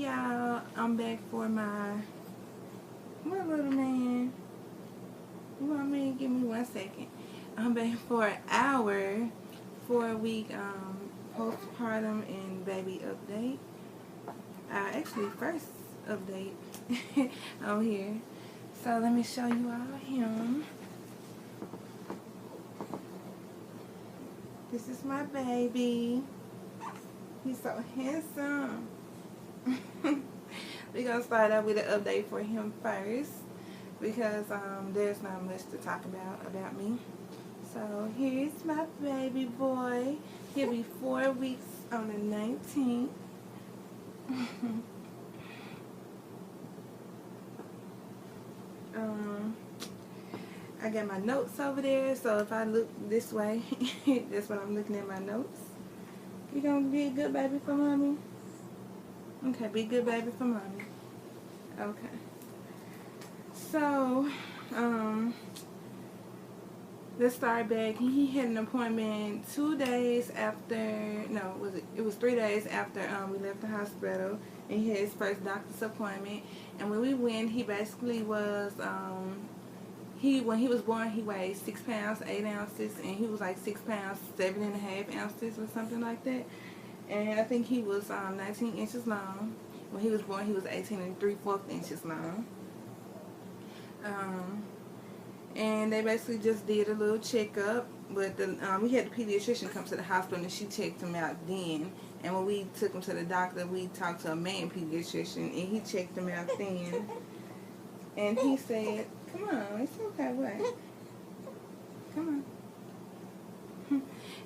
y'all, I'm back for my, what little man, you want me to give me 1 second. I'm back for an hour, 4-week postpartum and baby update. Actually, first update on here. So let me show you all him. This is my baby. He's so handsome. We're going to start out with an update for him first because there's not much to talk about me. So here's my baby boy. He'll be 4 weeks on the 19th. I got my notes over there, so if I look this way, that's what I'm looking at, my notes. You gonna be a good baby for mommy? Okay, be a good baby for mommy. Okay. So, let's start back. He had an appointment 2 days after, no, it was 3 days after we left the hospital, and he had his first doctor's appointment. And when we went, he basically was, when he was born, he weighed 6 pounds, 8 ounces, and he was like 6 pounds, 7.5 ounces or something like that. And I think he was 19 inches long. When he was born, he was 18 3/4 inches long. And they basically just did a little checkup. But we had the pediatrician come to the hospital, and she checked him out then. And when we took him to the doctor, we talked to a man pediatrician, and he checked him out then. And he said, "Come on, it's okay, wait. Come on."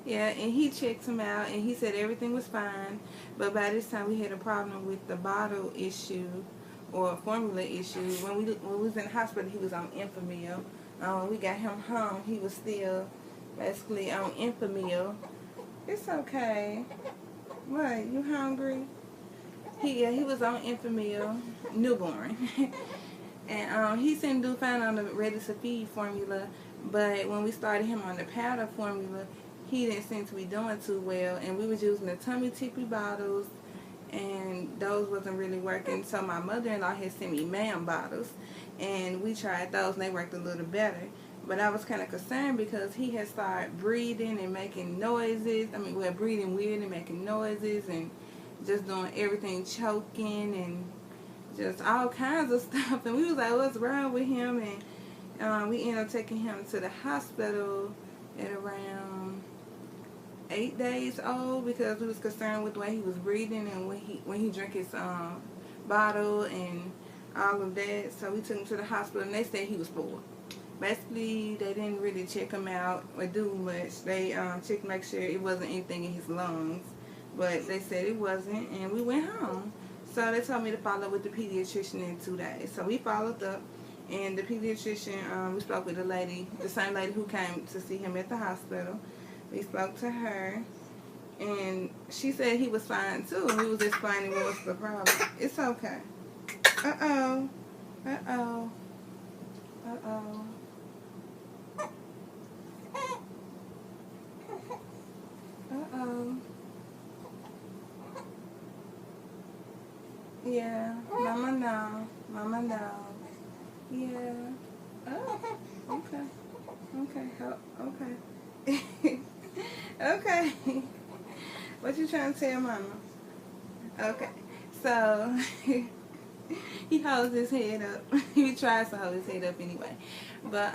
Yeah, and he checked him out, and he said everything was fine. But by this time, we had a problem with the bottle issue or formula issue. When we was in the hospital, he was on Enfamil. When we got him home, he was still basically on Enfamil. It's okay. What, you hungry? He was on Enfamil, newborn. And he seemed to do fine on the ready-to-feed formula. But when we started him on the powder formula, he didn't seem to be doing too well. And we was using the tummy tippy bottles, and those wasn't really working. So my mother-in-law had sent me ma'am bottles, and we tried those, and they worked a little better. But I was kind of concerned because he had started breathing and making noises. I mean, well, breathing weird and making noises and just doing everything, choking and just all kinds of stuff. And we was like, what's wrong with him? And we ended up taking him to the hospital at around 8 days old because we was concerned with the way he was breathing and when he drank his bottle and all of that. So we took him to the hospital, and they said he was poor. Basically, they didn't really check him out or do much. They checked to make sure it wasn't anything in his lungs, but they said it wasn't, and we went home. So they told me to follow up with the pediatrician in 2 days. So we followed up, and the pediatrician, we spoke with the lady, the same lady who came to see him at the hospital. We spoke to her, and she said he was fine too. We was explaining what was the problem. It's okay. Uh-oh. Uh-oh. Uh-oh. Uh-oh. Yeah. Mama no. Mama no. Yeah. Oh. Okay. Okay. Okay. Okay. What you trying to tell Mama? Okay. So he holds his head up. He tries to hold his head up anyway. But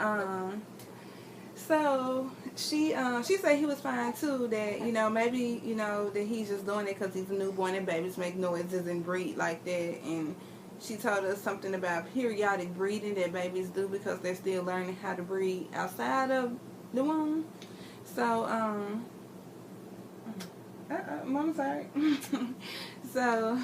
so she said he was fine too. That maybe that he's just doing it because he's a newborn and babies make noises and breathe like that. And she told us something about periodic breathing that babies do because they're still learning how to breathe outside of the womb. So Mama, sorry. So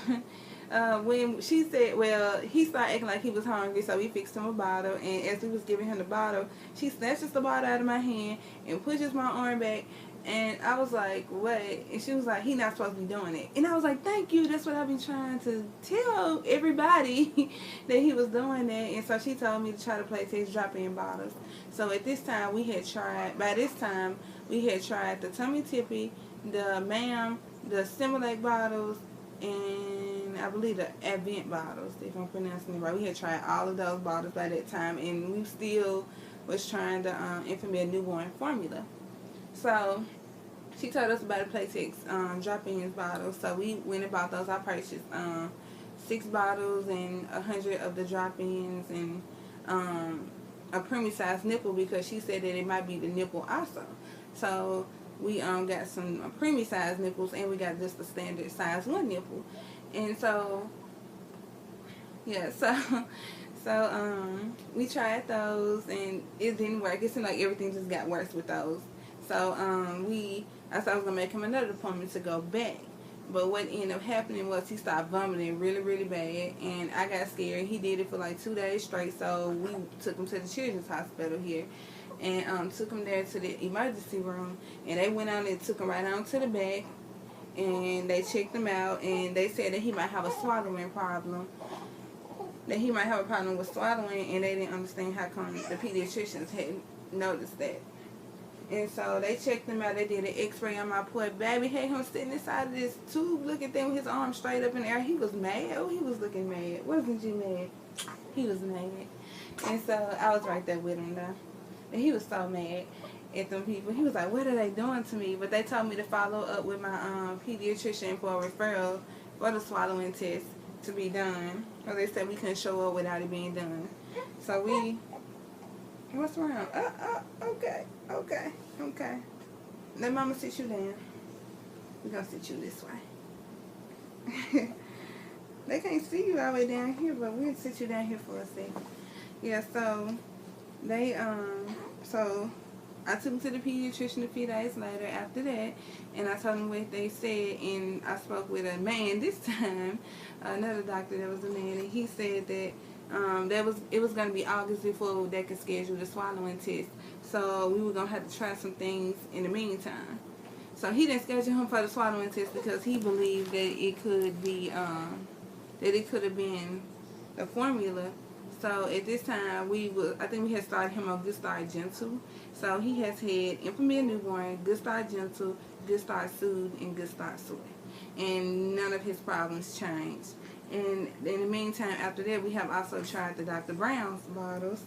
when she said, well, he started acting like he was hungry, so we fixed him a bottle, and as we was giving him the bottle, she snatches the bottle out of my hand and pushes my arm back, and I was like, what? And she was like, he not supposed to be doing it. And I was like, thank you, that's what I've been trying to tell everybody, that he was doing that. And so she told me to try to place his drop-in bottles. So at this time, we had tried the tummy tippy, the ma'am, the Stimulate bottles, and I believe the Advent bottles, if I'm pronouncing it right. We had tried all of those bottles by that time, and we still was trying the Infamil newborn formula. So she told us about a Playtex drop-ins bottles, so we went and bought those. I purchased 6 bottles and 100 of the drop-ins, and a preemie size nipple, because she said that it might be the nipple also. So we got some preemie size nipples, and we got just the standard size 1 nipple. And so yeah, so we tried those, and it didn't work. It seemed like everything just got worse with those. So I thought I was gonna make him another appointment to go back. But what ended up happening was he started vomiting really, really bad, and I got scared. He did it for like 2 days straight, so we took him to the children's hospital here, and took him there to the emergency room, and they went on and took him right on to the back, and they checked him out, and they said that he might have a swallowing problem, that he might have a problem with swallowing, and they didn't understand how come the pediatricians hadn't noticed that. And so they checked him out. They did an x-ray on my poor baby. Had him sitting inside of this tube looking thing with his arm straight up in the air. He was mad. Oh, he was looking mad. Wasn't you mad? He was mad. And so I was right there with him though. And he was so mad at them people. He was like, what are they doing to me? But they told me to follow up with my pediatrician for a referral for the swallowing test to be done. Because they said we couldn't show up without it being done. So we... What's wrong? Okay. Let mama sit you down. We're going to sit you this way. They can't see you all the way down here, but we'll sit you down here for a second. Yeah, so they, so I took them to the pediatrician a few days later after that, and I told them what they said, and I spoke with a man this time, another doctor that was a man, and he said that it was going to be August before they could schedule the swallowing test. So we were going to have to try some things in the meantime. So he didn't schedule him for the swallowing test because he believed that it could be, that it could have been the formula. So at this time, I think we had started him on Good Start Gentle. So he has had Infamil Newborn, Good Start Gentle, Good Start Soothe, and Good Start Soy. And none of his problems changed. And in the meantime, after that, we have also tried the Dr. Brown's bottles,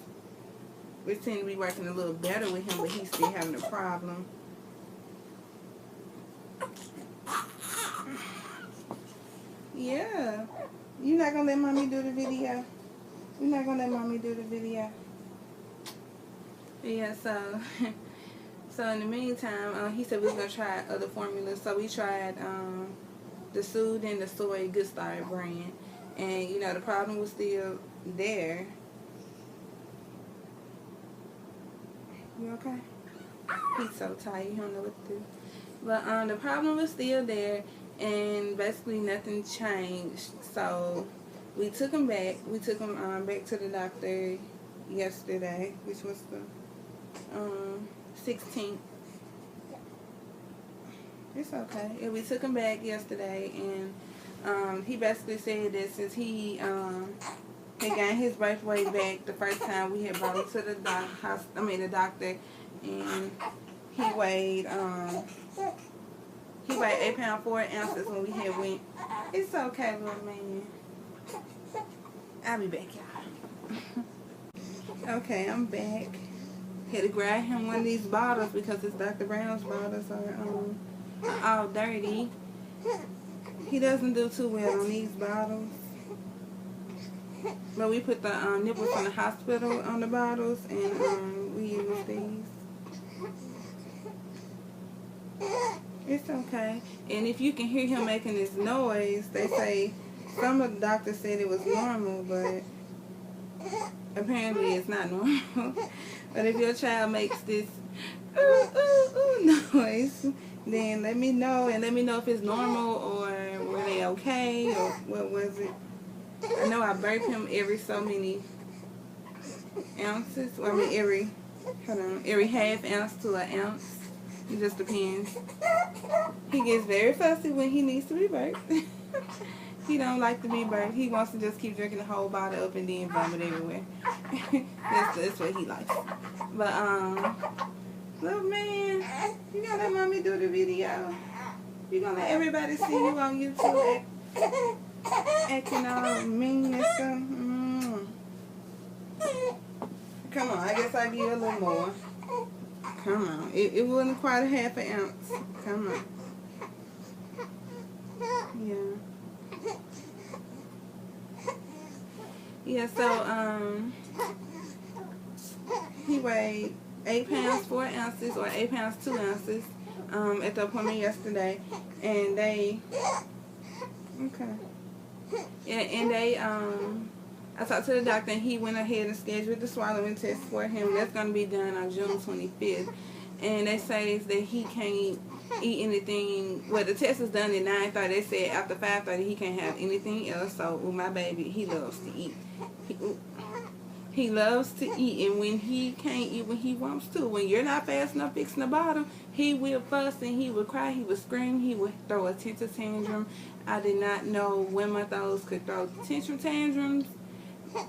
which seem to be working a little better with him, but he's still having a problem. Yeah. You're not going to let mommy do the video? You're not going to let mommy do the video? Yeah, so in the meantime, he said we was going to try other formulas. So we tried the Soothe and the Soy Good Start brand. And, you know, the problem was still there. You okay? He's so tired, he don't know what to do. But the problem was still there, and basically nothing changed. So we took him back. We took him back to the doctor yesterday, which was the 16th. It's okay. Yeah, we took him back yesterday, and he basically said that since he got his birth weight back the first time we had brought him to the doctor, and he weighed 8 pounds 4 ounces when we had went. It's okay, little man. I'll be back, y'all. Okay, I'm back. Had to grab him one of these bottles because his Dr. Brown's bottles are all dirty. He doesn't do too well on these bottles. But we put the nipples from the hospital on the bottles, and we use these. It's okay. And if you can hear him making this noise, they say, some of the doctors said it was normal, but apparently it's not normal. But if your child makes this ooh, ooh, ooh noise, then let me know, and let me know if it's normal, or were they okay, or what was it. I know I burp him every so many ounces. Well, I mean every half ounce to an ounce. It just depends. He gets very fussy when he needs to be burped. He don't like to be burped. He wants to just keep drinking the whole bottle up and then vomit everywhere. That's what he likes. But little man, you gonna let mommy do the video? You gonna let everybody see you on YouTube? acting all mean and stuff. Come on, I guess I'll give you a little more. Come on. It wasn't quite a half an ounce. Come on. Yeah. Yeah, so, he weighed 8 pounds 4 ounces or 8 pounds 2 ounces at the appointment yesterday, and they I talked to the doctor, and he went ahead and scheduled the swallowing test for him. That's going to be done on June 25th, and they say that he can't eat anything. Well, the test is done at 9:30. They said after 5:30 he can't have anything else. So with my baby, he loves to eat. He loves to eat, and when he can't eat when he wants to, when you're not fast enough fixing the bottle, he will fuss and he will cry, he will scream, he will throw a tantrum. I did not know 1 month olds could throw tantrums.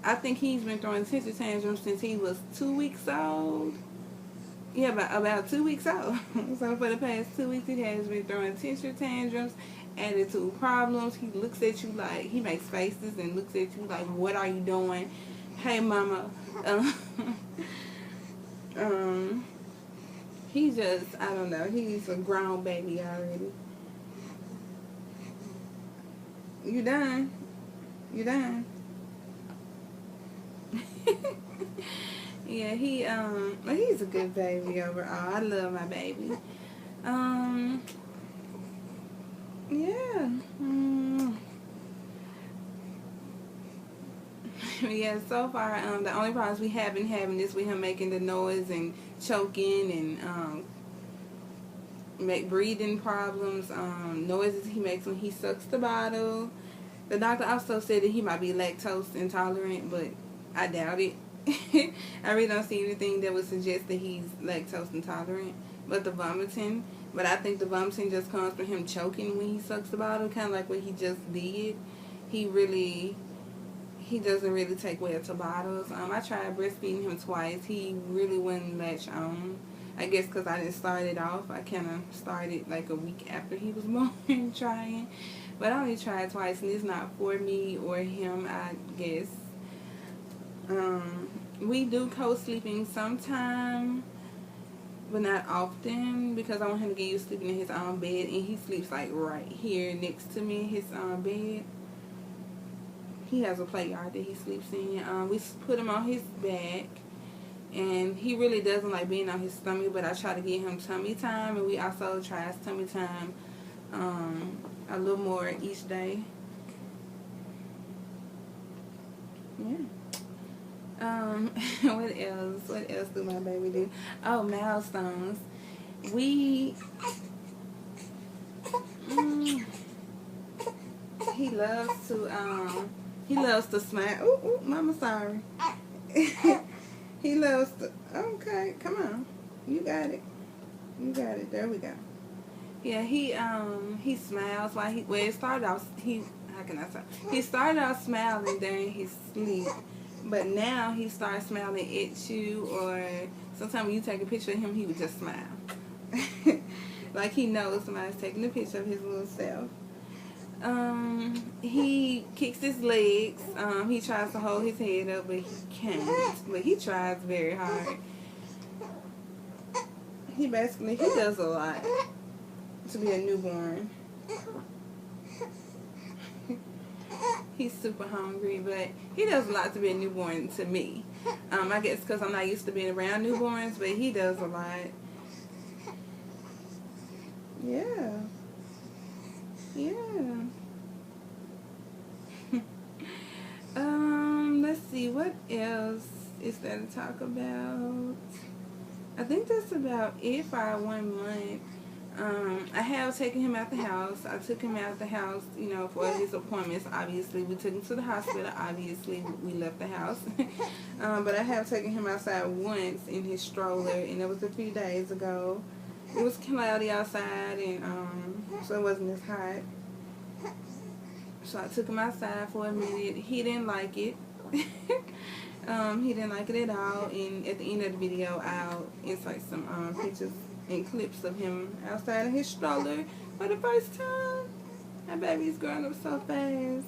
I think he's been throwing tantrums since he was 2 weeks old. Yeah, about 2 weeks old. So for the past 2 weeks, he has been throwing tantrums, attitude problems. He looks at you like, he makes faces and looks at you like, what are you doing? Hey, mama. He just, I don't know, he's a grown baby already. You done? You done? Yeah, he's a good baby overall. I love my baby. Yeah. Yeah, so far, the only problems we have been having is with him making the noise and choking and make breathing problems, noises he makes when he sucks the bottle. The doctor also said that he might be lactose intolerant, but I doubt it. I really don't see anything that would suggest that he's lactose intolerant. But I think the vomiting just comes from him choking when he sucks the bottle, kind of like what he just did. He doesn't really take well to bottles. I tried breastfeeding him twice. He really wouldn't latch on. I guess because I didn't start it off. I kind of started like a week after he was born trying. But I only tried twice, and it's not for me or him, I guess. We do co-sleeping sometime, but not often, because I want him to get used to sleeping in his own bed, and he sleeps like right here next to me in his bed. He has a play yard that he sleeps in. We put him on his back, and he really doesn't like being on his stomach, but I try to get him tummy time, and we also try his tummy time a little more each day. Yeah. What else do my baby do? Oh, milestones. He loves to smile. Ooh, mama, sorry. He loves to, okay, come on. You got it. There we go. Yeah, he smiles while it started off, he started off smiling during his sleep. But now he starts smiling at you, or sometimes when you take a picture of him, he would just smile. Like he knows somebody's taking a picture of his little self. He kicks his legs. He tries to hold his head up, but he can't. But he tries very hard. He does a lot to be a newborn. He's super hungry, but he does a lot to be a newborn to me. I guess because I'm not used to being around newborns, but he does a lot. Yeah. Let's see, what else is there to talk about? I think that's about it for our 1 month. I have taken him out the house. I took him out the house, for his appointments. Obviously, we took him to the hospital. Obviously, we left the house. But I have taken him outside once in his stroller, and it was a few days ago. It was cloudy outside, and so it wasn't as hot. So I took him outside for a minute. He didn't like it. He didn't like it at all. And at the end of the video, I'll insert some pictures and clips of him outside of his stroller for the first time. My baby's growing up so fast.